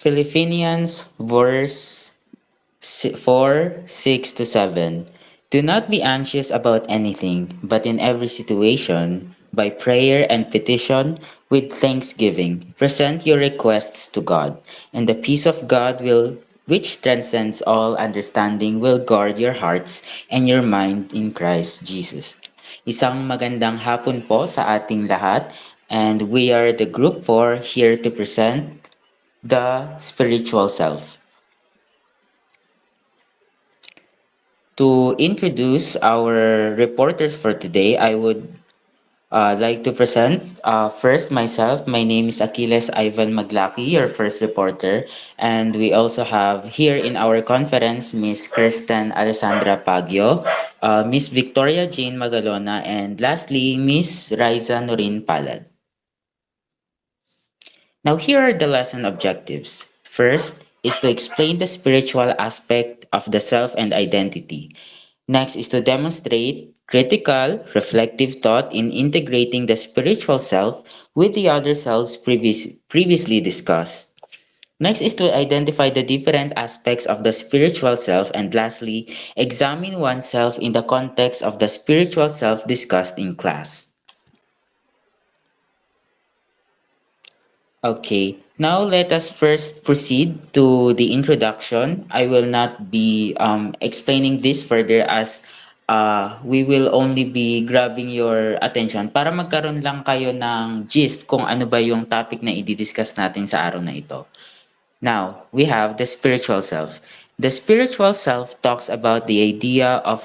Philippians verse 4, 6 to 7. Do not be anxious about anything, but in every situation, by prayer and petition, with thanksgiving, present your requests to God, and the peace of God will which transcends all understanding will guard your hearts and your mind in Christ Jesus. Isang magandang hapon po sa ating lahat, and we are the group 4 here to present the spiritual self. To introduce our reporters for today, I would like to present first myself. My name is Achilles Ivan Maglaki, your first reporter. And we also have here in our conference Miss Kristen Alessandra Pagio, Miss Victoria Jane Magalona, and lastly, Miss Riza Norin Palad. Now, here are the lesson objectives. First is to explain the spiritual aspect of the self and identity. Next is to demonstrate critical, reflective thought in integrating the spiritual self with the other selves previously discussed. Next is to identify the different aspects of the spiritual self, and lastly, examine oneself in the context of the spiritual self discussed in class. Okay, now let us first proceed to the introduction. I will not be explaining this further as we will only be grabbing your attention para magkaroon lang kayo ng gist kung ano ba yung topic na i-discuss natin sa araw na ito. Now, we have the spiritual self. The spiritual self talks about the idea of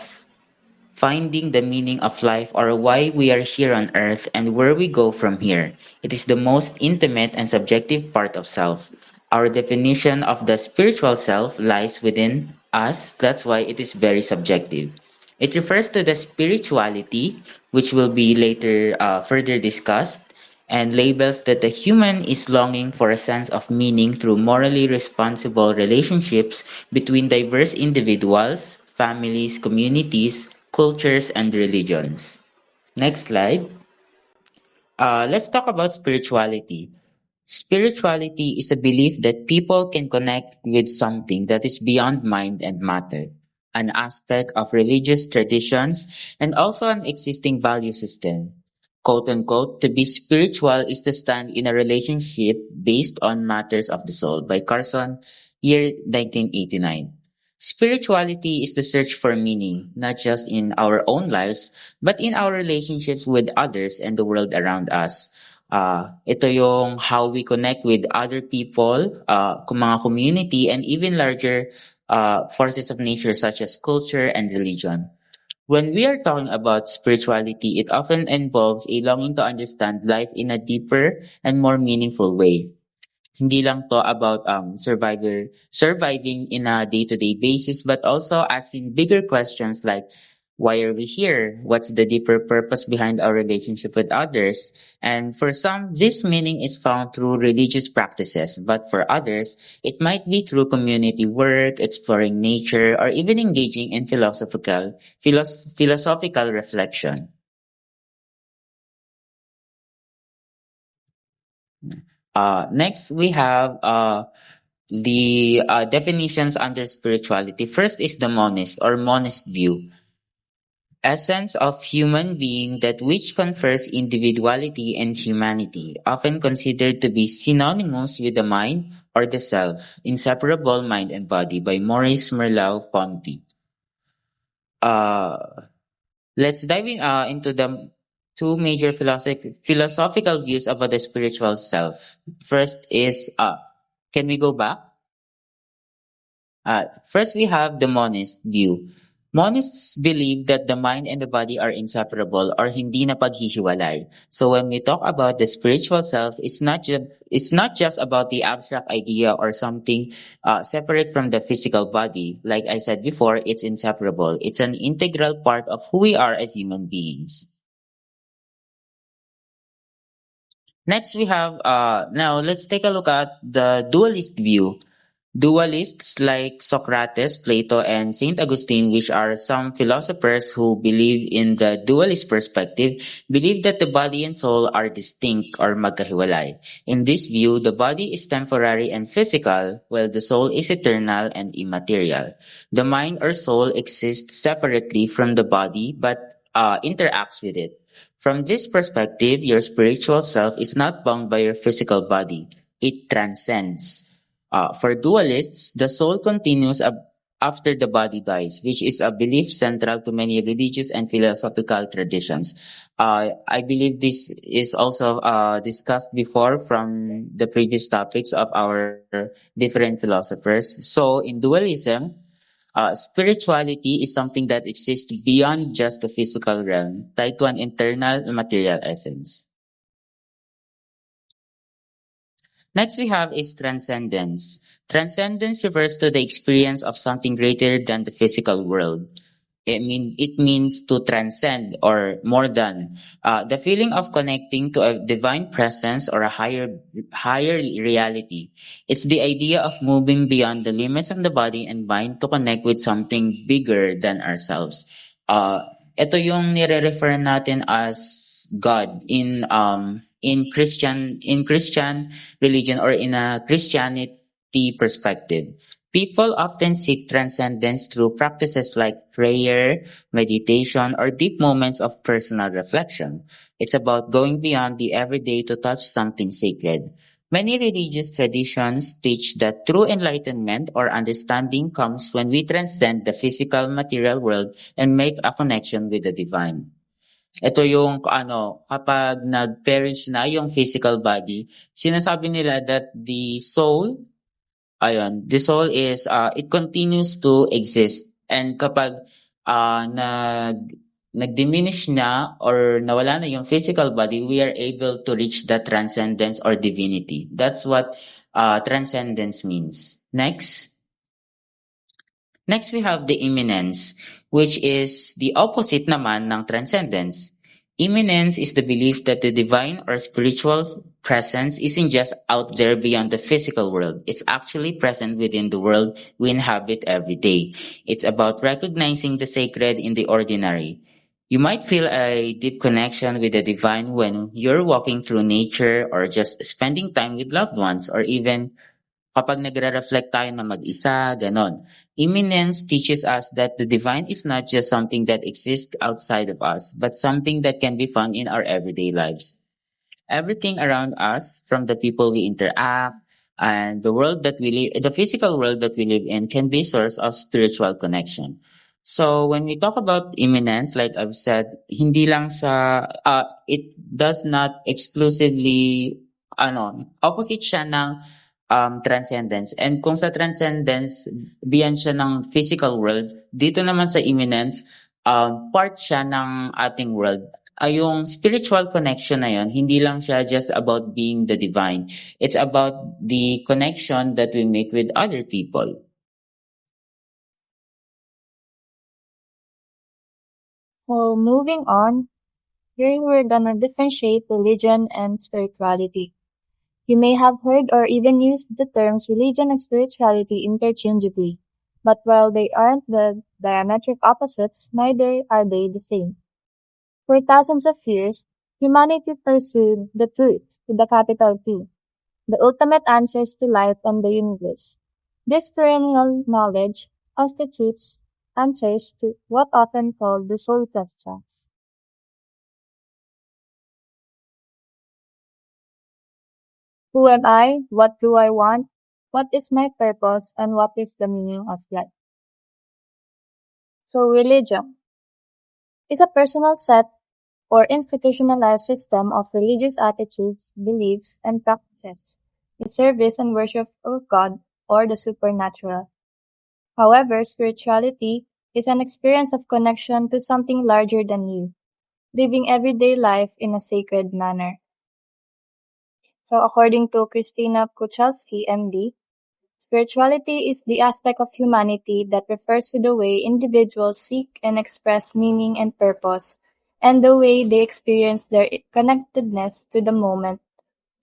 finding the meaning of life or why we are here on earth and where we go from here. It is the most intimate and subjective part of self. Our definition of the spiritual self lies within us, that's why it is very subjective. It refers to the spirituality, which will be later further discussed, and labels that the human is longing for a sense of meaning through morally responsible relationships between diverse individuals, families, communities, cultures, and religions. Next slide. Let's talk about spirituality. Spirituality is a belief that people can connect with something that is beyond mind and matter, an aspect of religious traditions, and also an existing value system. Quote unquote, to be spiritual is to stand in a relationship based on matters of the soul by Carson, year 1989. Spirituality is the search for meaning, not just in our own lives, but in our relationships with others and the world around us. Ito yung how we connect with other people, mga community, and even larger forces of nature such as culture and religion. When we are talking about spirituality, it often involves a longing to understand life in a deeper and more meaningful way. Hindi lang to about surviving in a day-to-day basis, but also asking bigger questions like, why are we here? What's the deeper purpose behind our relationship with others? And for some, this meaning is found through religious practices, but for others, it might be through community work, exploring nature, or even engaging in philosophical reflection. Next, we have the definitions under spirituality. First is the monist or monist view. Essence of human being that which confers individuality and humanity, often considered to be synonymous with the mind or the self, inseparable mind and body by Maurice Merleau-Ponty. Uh, let's dive into the two major philosophical views about the spiritual self. First is, can we go back? First, we have the monist view. Monists believe that the mind and the body are inseparable or hindi na paghihiwalay. So when we talk about the spiritual self, it's not just about the abstract idea or something separate from the physical body. Like I said before, it's inseparable. It's an integral part of who we are as human beings. Next, we have now let's take a look at the dualist view. Dualists like Socrates, Plato, and Saint Augustine, which are some philosophers who believe in the dualist perspective, believe that the body and soul are distinct or magkahiwalay. In this view, the body is temporary and physical, while the soul is eternal and immaterial. The mind or soul exists separately from the body but interacts with it. From this perspective, your spiritual self is not bound by your physical body. It transcends. For dualists, the soul continues after the body dies, which is a belief central to many religious and philosophical traditions. I believe this is also discussed before from the previous topics of our different philosophers. So, in dualism, spirituality is something that exists beyond just the physical realm, tied to an internal material essence. Next we have is transcendence. Transcendence refers to the experience of something greater than the physical world. It means to transcend or more than the feeling of connecting to a divine presence or a higher reality. It's the idea of moving beyond the limits of the body and mind to connect with something bigger than ourselves. Ito yung nire-refer natin as God in Christian religion or in a Christianity perspective. People often seek transcendence through practices like prayer, meditation, or deep moments of personal reflection. It's about going beyond the everyday to touch something sacred. Many religious traditions teach that true enlightenment or understanding comes when we transcend the physical material world and make a connection with the divine. Ito yung kapag nag-perish na yung physical body, sinasabi nila that the soul is it continues to exist. And kapag nag-diminish na or nawala na yung physical body, we are able to reach the transcendence or divinity. That's what transcendence means. Next, we have the immanence, which is the opposite naman ng transcendence. Immanence is the belief that the divine or spiritual presence isn't just out there beyond the physical world. It's actually present within the world we inhabit every day. It's about recognizing the sacred in the ordinary. You might feel a deep connection with the divine when you're walking through nature or just spending time with loved ones or even kapag nagre-reflect tayo na mag-isa, ganon. Immanence teaches us that the divine is not just something that exists outside of us, but something that can be found in our everyday lives. Everything around us, from the people we interact and the physical world that we live in, can be a source of spiritual connection. So when we talk about immanence, like I've said, hindi lang it does not exclusively, opposite siya ng transcendence. And kung sa transcendence, beyond siya ng physical world, dito naman sa immanence, part siya ng ating world. Yung spiritual connection na yun, hindi lang siya just about being the divine. It's about the connection that we make with other people. So moving on, here we're gonna differentiate religion and spirituality. You may have heard or even used the terms religion and spirituality interchangeably, but while they aren't the diametric opposites, neither are they the same. For thousands of years, humanity pursued the truth with the capital T, the ultimate answers to life and the universe. This perennial knowledge constitutes answers to what often called the soul questions. Who am I? What do I want? What is my purpose? And what is the meaning of life? So religion is a personal set or institutionalized system of religious attitudes, beliefs, and practices, the service and worship of God or the supernatural. However, spirituality is an experience of connection to something larger than you, living everyday life in a sacred manner. So according to Christina Kuchelski, MD, spirituality is the aspect of humanity that refers to the way individuals seek and express meaning and purpose, and the way they experience their connectedness to the moment,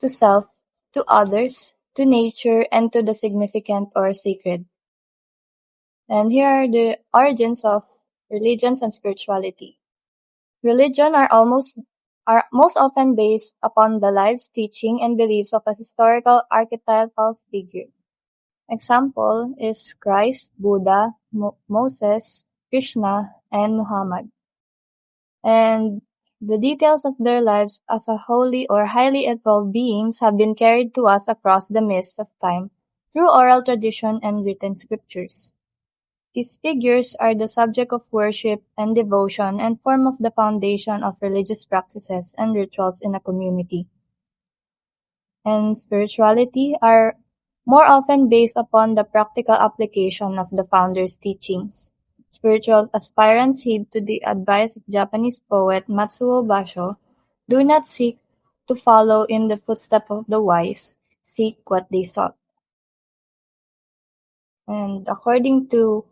to self, to others, to nature, and to the significant or sacred. And here are the origins of religions and spirituality. Religion are most often based upon the lives, teaching, and beliefs of a historical archetypal figure. Example is Christ, Buddha, Moses, Krishna, and Muhammad. And the details of their lives as a holy or highly evolved beings have been carried to us across the mist of time through oral tradition and written scriptures. These figures are the subject of worship and devotion and form of the foundation of religious practices and rituals in a community. And spirituality are more often based upon the practical application of the founder's teachings. Spiritual aspirants heed to the advice of Japanese poet Matsuo Basho, do not seek to follow in the footsteps of the wise, seek what they sought. And according to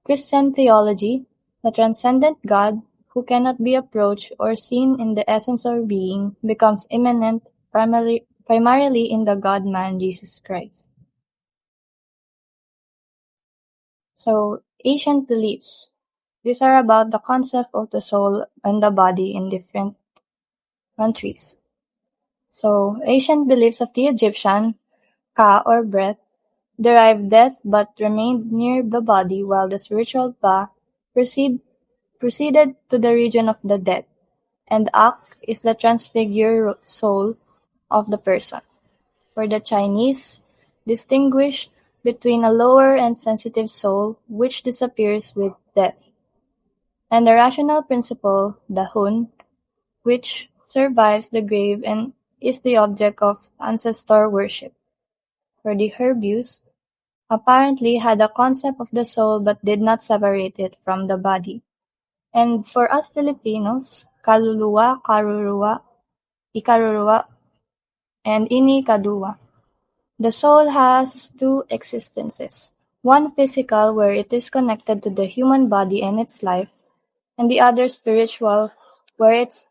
Christian theology, the transcendent God, who cannot be approached or seen in the essence of being, becomes immanent primarily in the God-man Jesus Christ. So, ancient beliefs. These are about the concept of the soul and the body in different countries. So, ancient beliefs of the Egyptian, Ka or breath, derived death but remained near the body while the spiritual Ba proceeded to the region of the dead, and Ak is the transfigured soul of the person. For the Chinese, distinguish between a lower and sensitive soul which disappears with death, and the rational principle, the Hun, which survives the grave and is the object of ancestor worship. For the Herbius, apparently had a concept of the soul but did not separate it from the body. And for us Filipinos, kaluluwa, karuruwa, ikaruruwa, and ini-kaduwa. The soul has two existences, one physical where it is connected to the human body and its life, and the other spiritual where it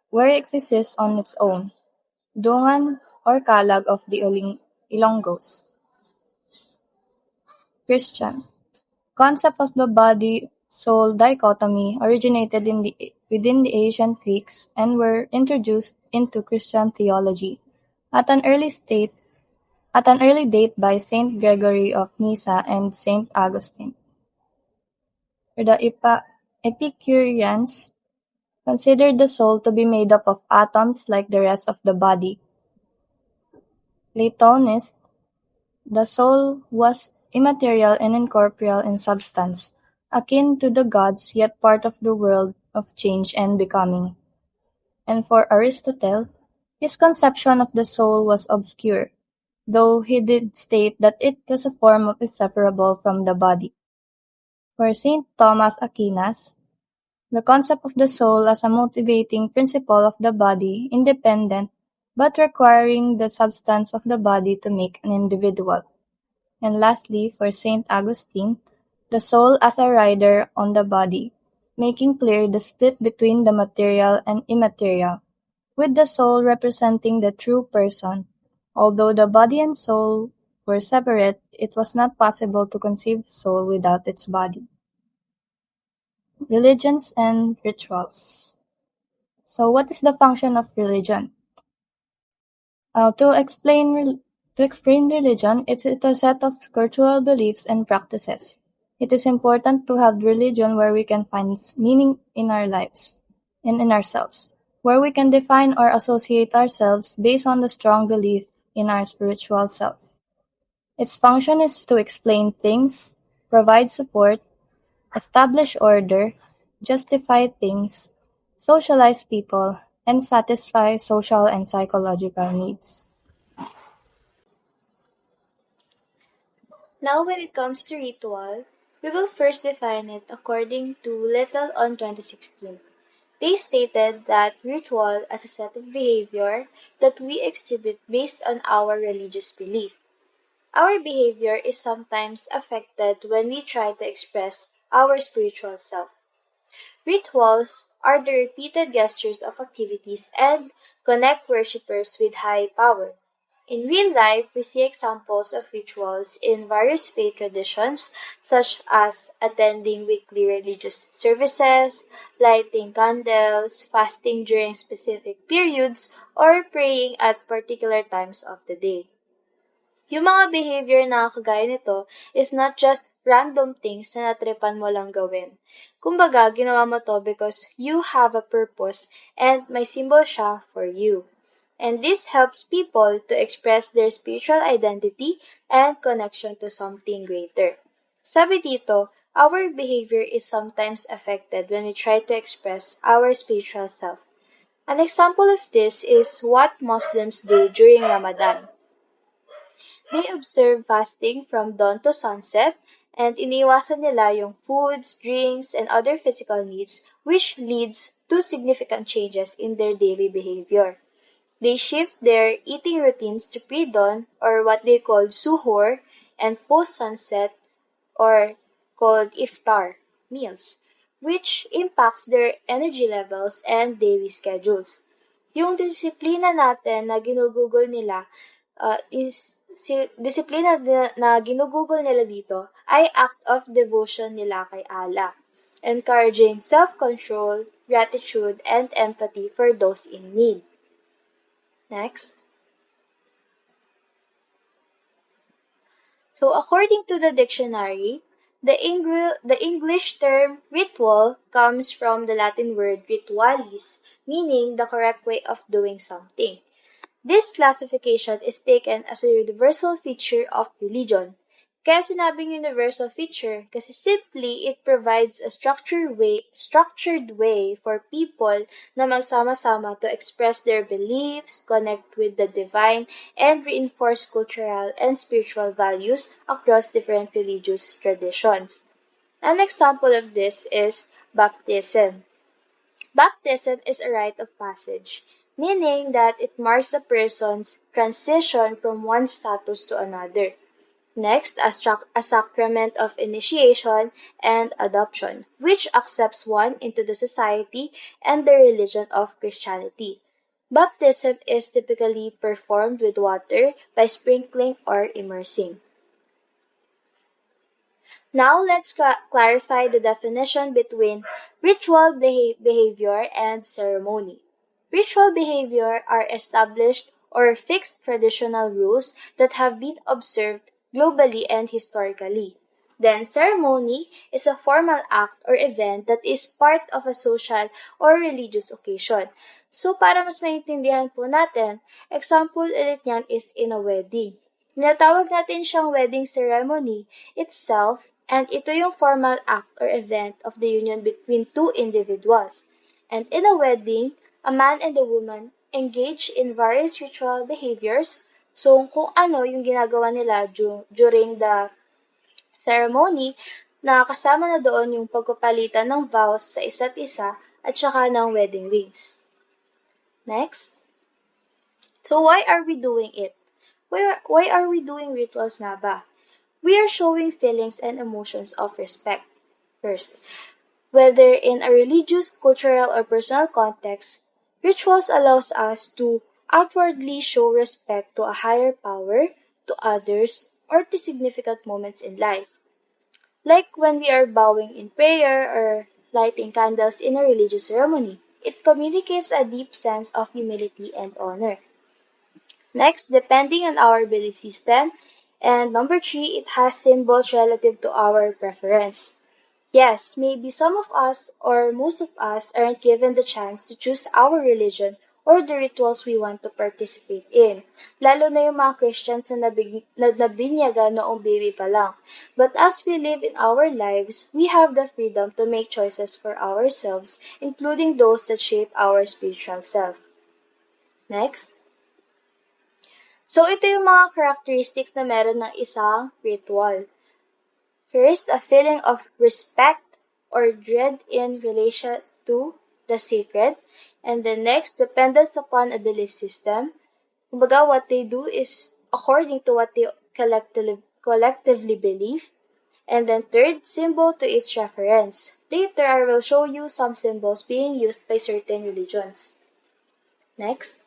exists on its own, dungan or kalag of the Ilonggos. Christian. Concept of the body-soul dichotomy originated within the ancient Greeks and were introduced into Christian theology at an early state at an early date by Saint Gregory of Nyssa and Saint Augustine. For the Epicureans considered the soul to be made up of atoms like the rest of the body. Platonists, the soul was immaterial and incorporeal in substance, akin to the gods yet part of the world of change and becoming. And for Aristotle, his conception of the soul was obscure, though he did state that it was a form of inseparable from the body. For Saint Thomas Aquinas, the concept of the soul as a motivating principle of the body, independent, but requiring the substance of the body to make an individual. And lastly, for Saint Augustine, the soul as a rider on the body, making clear the split between the material and immaterial, with the soul representing the true person. Although the body and soul were separate, it was not possible to conceive the soul without its body. Religions and rituals. So what is the function of religion? To explain religion, it's a set of cultural beliefs and practices. It is important to have religion where we can find meaning in our lives and in ourselves, where we can define or associate ourselves based on the strong belief in our spiritual self. Its function is to explain things, provide support, establish order, justify things, socialize people, and satisfy social and psychological needs. Now when it comes to ritual, we will first define it according to Little on 2016. They stated that ritual as a set of behavior that we exhibit based on our religious belief. Our behavior is sometimes affected when we try to express our spiritual self. Rituals are the repeated gestures of activities and connect worshippers with high power. In real life, we see examples of rituals in various faith traditions, such as attending weekly religious services, lighting candles, fasting during specific periods, or praying at particular times of the day. Yung mga behavior na kagaya nito is not just random things na natripan mo lang gawin. Kumbaga, ginawa mo to because you have a purpose and may symbol siya for you. And this helps people to express their spiritual identity and connection to something greater. Sabi dito, our behavior is sometimes affected when we try to express our spiritual self. An example of this is what Muslims do during Ramadan. They observe fasting from dawn to sunset, and iniwasan nila yung foods, drinks, and other physical needs, which leads to significant changes in their daily behavior. They shift their eating routines to pre-dawn, or what they call suhoor, and post-sunset, or called iftar meals, which impacts their energy levels and daily schedules. Yung disiplina natin na ginugugol nila disiplina na ginugugol nila dito ay act of devotion nila kay Allah, encouraging self-control, gratitude, and empathy for those in need. Next. So according to the dictionary, the English term ritual comes from the Latin word ritualis, meaning the correct way of doing something. This classification is taken as a universal feature of religion. Kaya sinabing universal feature kasi simply it provides a structured way for people na magsama-sama to express their beliefs, connect with the divine, and reinforce cultural and spiritual values across different religious traditions. An example of this is baptism. Baptism is a rite of passage, meaning that it marks a person's transition from one status to another. Next, a sacrament of initiation and adoption, which accepts one into the society and the religion of Christianity. Baptism is typically performed with water by sprinkling or immersing. Now let's clarify the definition between ritual behavior and ceremony. Ritual behavior are established or fixed traditional rules that have been observed globally and historically. Then ceremony is a formal act or event that is part of a social or religious occasion. So para mas maintindihan po natin, example ulit niyan is in a wedding. Tinatawag natin siyang wedding ceremony itself, and ito yung formal act or event of the union between two individuals. And in a wedding, a man and a woman engage in various ritual behaviors. So, kung ano yung ginagawa nila during the ceremony, na kasama na doon yung pagpapalitan ng vows sa isa't isa at saka ng wedding rings. Next. So, why are we doing it? Why are we doing rituals nga ba? We are showing feelings and emotions of respect. First, whether in a religious, cultural, or personal context, rituals allows us to outwardly show respect to a higher power, to others, or to significant moments in life. Like when we are bowing in prayer or lighting candles in a religious ceremony, it communicates a deep sense of humility and honor. Next, depending on our belief system. And number three, it has symbols relative to our preference. Yes, maybe some of us or most of us aren't given the chance to choose our religion or the rituals we want to participate in. Lalo na yung mga Christians na nabinyagan noong baby pa lang. But as we live in our lives, we have the freedom to make choices for ourselves, including those that shape our spiritual self. Next. So, ito yung mga characteristics na meron ng isang ritual. First, a feeling of respect or dread in relation to the sacred. And then next, dependence upon a belief system. Kumbaga, what they do is according to what they collectively believe. And then third, symbol to its reference. Later, I will show you some symbols being used by certain religions. Next.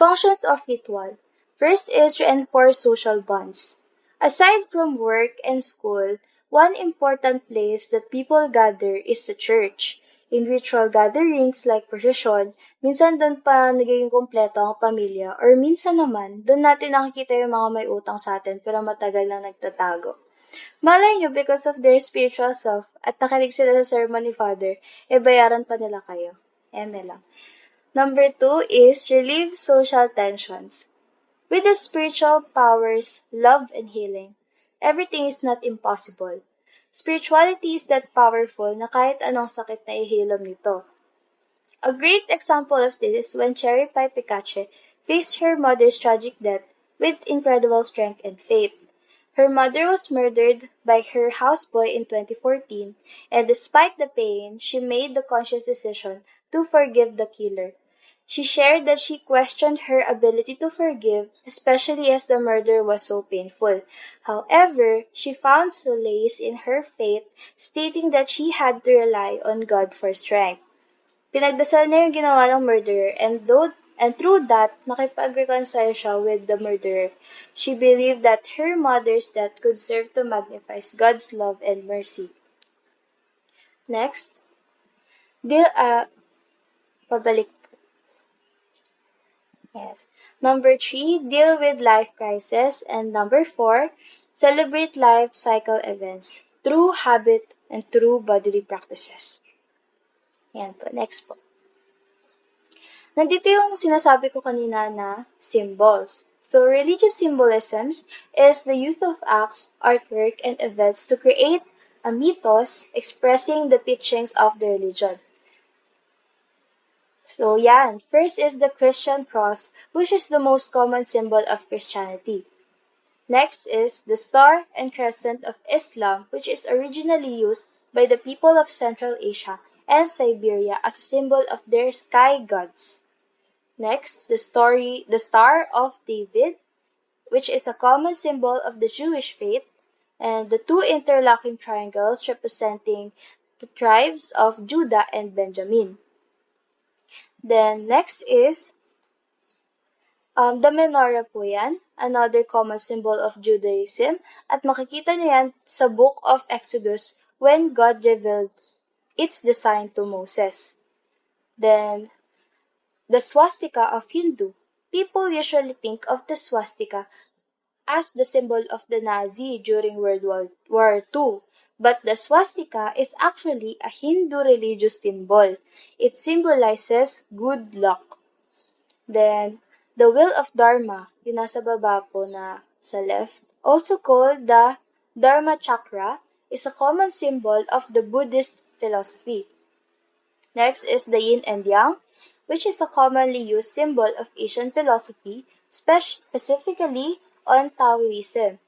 Functions of ritual. First is reinforce social bonds. Aside from work and school, one important place that people gather is the church. In ritual gatherings like procession, minsan doon pa nagiging kompleto ang pamilya or minsan naman doon natin nakikita yung mga may utang sa atin pero matagal nang nagtatago. Malay nyo, because of their spiritual self at nakinig sila sa sermon ni Father, bayaran pa nila kayo. Eme lang. Number two is relieve social tensions. With the spiritual powers, love, and healing, everything is not impossible. Spirituality is that powerful na kahit anong sakit na ihilom nito. A great example of this is when Cherry Pie Pikachu faced her mother's tragic death with incredible strength and faith. Her mother was murdered by her houseboy in 2014, and despite the pain, she made the conscious decision to forgive the killer. She shared that she questioned her ability to forgive, especially as the murder was so painful. However, she found solace in her faith, stating that she had to rely on God for strength. Pinagdasal niya yung ginawa ng murderer and through that, nakipag-reconcile siya with the murderer. She believed that her mother's death could serve to magnify God's love and mercy. Next, deal, pabalik. Yes. Number three, deal with life crisis. And number four, celebrate life cycle events through habit and through bodily practices. Yan po. Next po. Nandito yung sinasabi ko kanina na symbols. So, religious symbolisms is the use of acts, artwork, and events to create a mythos expressing the teachings of the religion. So, yan. First is the Christian cross, which is the most common symbol of Christianity. Next is the star and crescent of Islam, which is originally used by the people of Central Asia and Siberia as a symbol of their sky gods. Next, the Star of David, which is a common symbol of the Jewish faith, and the two interlocking triangles representing the tribes of Judah and Benjamin. Then, next is the menorah po yan, another common symbol of Judaism, at makikita niyo yan sa Book of Exodus when God revealed its design to Moses. Then, the swastika of Hindu. People usually think of the swastika as the symbol of the Nazi during World War II. But the swastika is actually a Hindu religious symbol. It symbolizes good luck. Then, the wheel of Dharma, yung nasa baba po na sa left, also called the Dharma Chakra, is a common symbol of the Buddhist philosophy. Next is the yin and yang, which is a commonly used symbol of Asian philosophy, specifically on Taoism.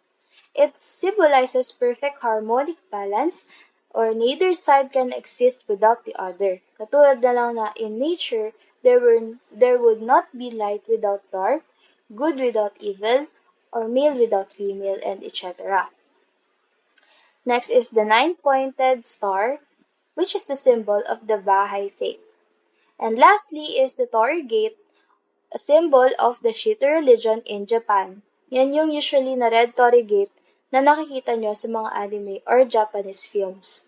It symbolizes perfect harmonic balance, or neither side can exist without the other. Katulad na lang na in nature, there would not be light without dark, good without evil, or male without female, and etc. Next is the nine-pointed star, which is the symbol of the Baha'i faith. And lastly is the Torii Gate, a symbol of the Shinto religion in Japan. Yan yung usually na red Torii Gate na nakikita nyo sa mga anime or Japanese films.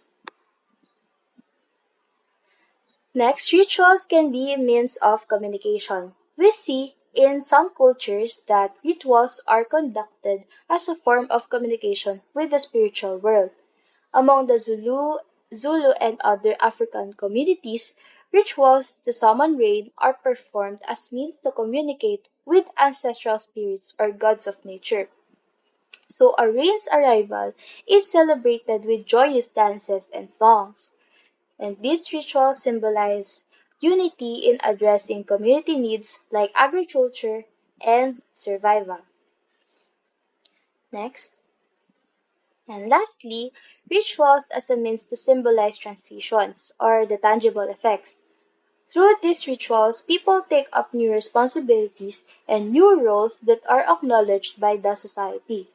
Next, rituals can be a means of communication. We see in some cultures that rituals are conducted as a form of communication with the spiritual world. Among the Zulu and other African communities, rituals to summon rain are performed as means to communicate with ancestral spirits or gods of nature. So a rain's arrival is celebrated with joyous dances and songs. And these rituals symbolize unity in addressing community needs like agriculture and survival. Next. And lastly, rituals as a means to symbolize transitions or the tangible effects. Through these rituals, people take up new responsibilities and new roles that are acknowledged by the society.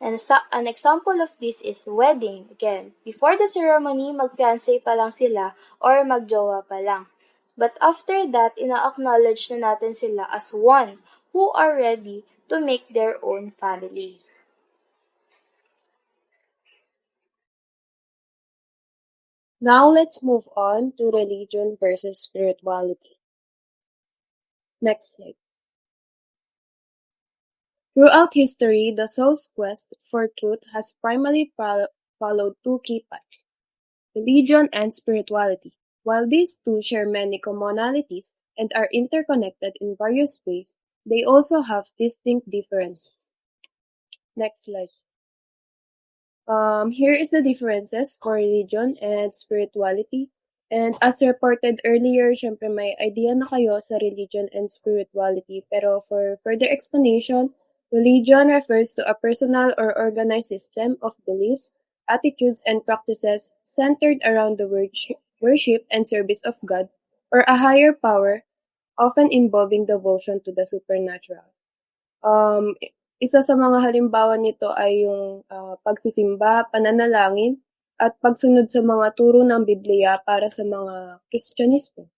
And an example of this is wedding. Again, before the ceremony, mag-fiancé pa lang sila or magjowa pa lang. But after that, ina-acknowledge na natin sila as one who are ready to make their own family. Now let's move on to religion versus spirituality. Next slide. Throughout history, the soul's quest for truth has primarily followed two key paths: religion and spirituality. While these two share many commonalities and are interconnected in various ways, they also have distinct differences. Next slide. Here is the differences for religion and spirituality. And as reported earlier, syempre may idea na kayo sa religion and spirituality. Pero for further explanation, religion refers to a personal or organized system of beliefs, attitudes, and practices centered around the worship and service of God or a higher power, often involving devotion to the supernatural. Isa sa mga halimbawa nito ay yung pagsisimba, pananalangin, at pagsunod sa mga turo ng Biblia para sa mga Kristyanismo.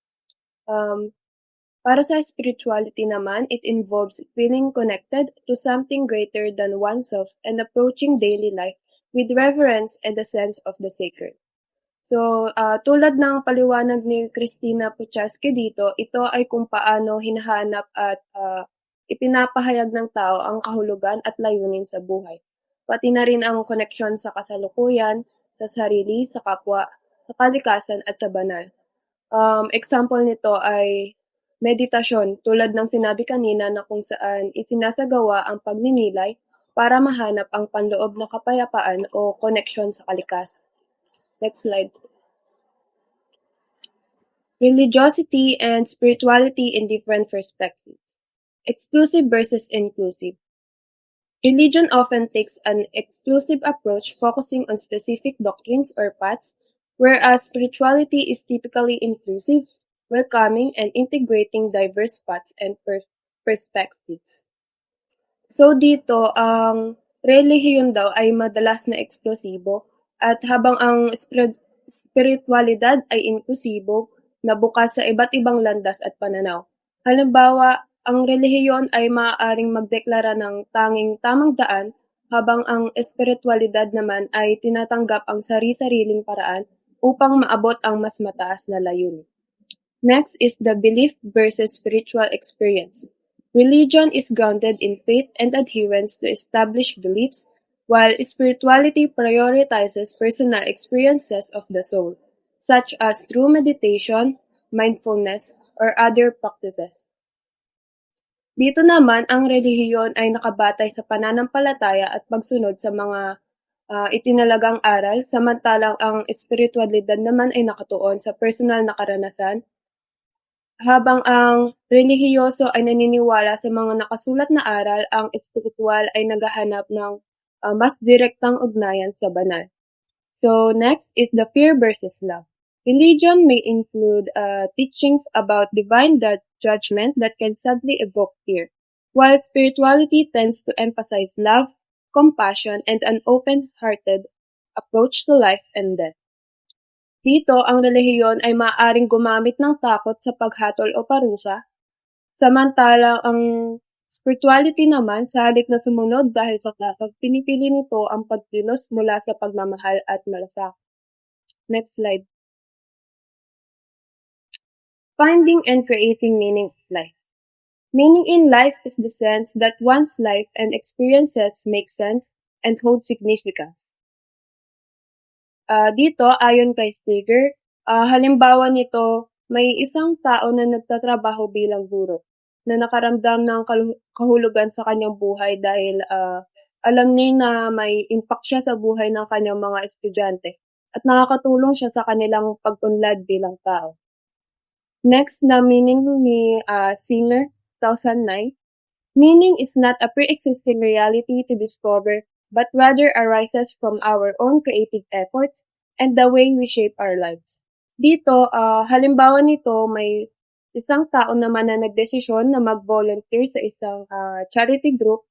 Para sa spirituality naman, it involves feeling connected to something greater than oneself and approaching daily life with reverence and a sense of the sacred. So, tulad ng paliwanag ni Christina Puchaski dito, ito ay kung paano hinahanap at ipinapahayag ng tao ang kahulugan at layunin sa buhay. Pati na rin ang koneksyon sa kasalukuyan, sa sarili, sa kapwa, sa kalikasan at sa banal. Example nito ay meditasyon, tulad ng sinabi kanina na kung saan isinasagawa ang pagninilay para mahanap ang panloob na kapayapaan o koneksyon sa kalikasan. Next slide. Religiosity and spirituality in different perspectives. Exclusive versus inclusive. Religion often takes an exclusive approach focusing on specific doctrines or paths, whereas spirituality is typically inclusive, welcoming, and integrating diverse paths and perspectives. So dito, ang relihiyon daw ay madalas na eksklusibo at habang ang spiritualidad ay inklusibo na bukas sa iba't ibang landas at pananaw. Halimbawa, ang relihiyon ay maaaring magdeklara ng tanging tamang daan habang ang espiritualidad naman ay tinatanggap ang sari-sariling paraan upang maabot ang mas mataas na layunin. Next is the belief versus spiritual experience. Religion is grounded in faith and adherence to established beliefs, while spirituality prioritizes personal experiences of the soul, such as through meditation, mindfulness, or other practices. Dito naman, ang relihiyon ay nakabatay sa pananampalataya at pagsunod sa mga itinalagang aral, samantalang ang espiritualidad naman ay nakatuon sa personal na karanasan, habang ang relihiyoso ay naniniwala sa mga nakasulat na aral, ang espiritual ay naghahanap ng mas direktang ugnayan sa banal. So next is the fear versus love. Religion may include teachings about divine judgment that can subtly evoke fear, while spirituality tends to emphasize love, compassion, and an open-hearted approach to life and death. Dito, ang relihiyon ay maaaring gumamit ng takot sa paghatol o parusa, samantalang ang spirituality naman sa halip na sumunod dahil sa takot, pinipili nito ang pagkilos mula sa pagmamahal at malasakit. Next slide. Finding and creating meaning of life. Meaning in life is the sense that one's life and experiences make sense and hold significance. Dito, ayon kay Steger, halimbawa nito, may isang tao na nagtatrabaho bilang guro na nakaramdam ng kahulugan sa kanyang buhay dahil alam niya na may impact siya sa buhay ng kanyang mga estudyante at nakakatulong siya sa kanilang pagtunlad bilang tao. Next na meaning ni Singer, 2009, meaning is not a pre-existing reality to discover, but rather arises from our own creative efforts and the way we shape our lives. Dito, halimbawa nito, may isang tao naman na nagdesisyon na mag-volunteer sa isang charity group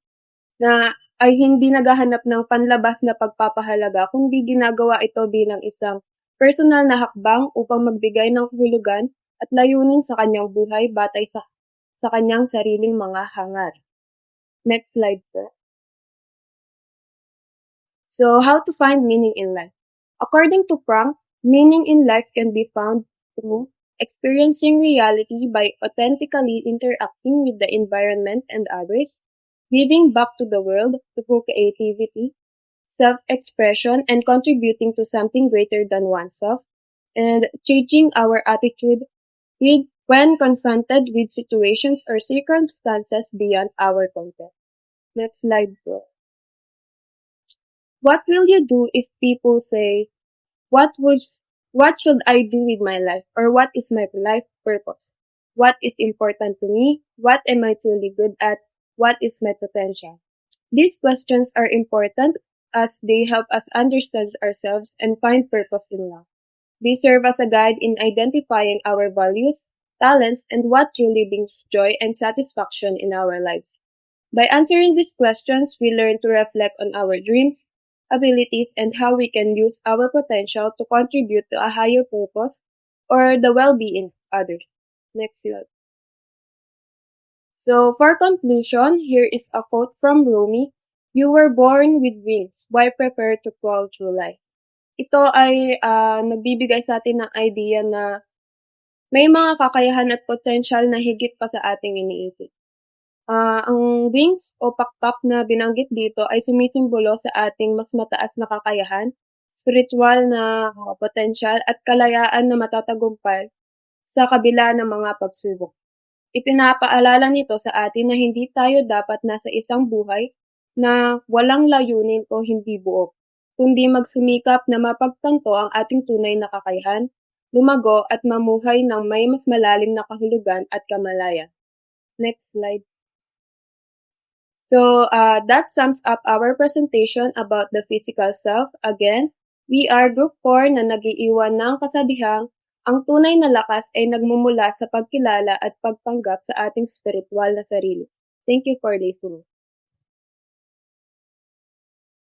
na ay hindi naghahanap ng panlabas na pagpapahalaga, kundi ginagawa ito bilang isang personal na hakbang upang magbigay ng kahulugan at layunin sa kanyang buhay batay sa sa kanyang sariling mga hangar. Next slide po. So, how to find meaning in life? According to Frank, meaning in life can be found through experiencing reality by authentically interacting with the environment and others, giving back to the world through creativity, self-expression, and contributing to something greater than oneself, and changing our attitude when confronted with situations or circumstances beyond our control. Next slide po. What will you do if people say, what should I do with my life? Or what is my life purpose? What is important to me? What am I truly good at? What is my potential? These questions are important as they help us understand ourselves and find purpose in life. They serve as a guide in identifying our values, talents, and what truly brings joy and satisfaction in our lives. By answering these questions, we learn to reflect on our dreams, abilities, and how we can use our potential to contribute to a higher purpose or the well-being of others. Next slide. So, for conclusion, here is a quote from Rumi, "You were born with wings, why prepare to crawl through life?" Ito ay nagbibigay sa atin ng idea na may mga kakayahan at potential na higit pa sa ating iniisip. Ang wings o pakpak na binanggit dito ay sumisimbolo sa ating mas mataas na kakayahan, spiritual na potential at kalayaan na matatagumpay sa kabila ng mga pagsubok. Ipinapaalala nito sa atin na hindi tayo dapat nasa isang buhay na walang layunin o hindi buo, kundi magsumikap na mapagtanto ang ating tunay na kakayahan, lumago at mamuhay ng may mas malalim na kahulugan at kamalayan. Next slide. So that sums up our presentation about the physical self. Again, we are Group 4 na nag-iiwan ng kasabihang ang tunay na lakas ay nagmumula sa pagkilala at pagpanggap sa ating spiritual na sarili. Thank you for listening.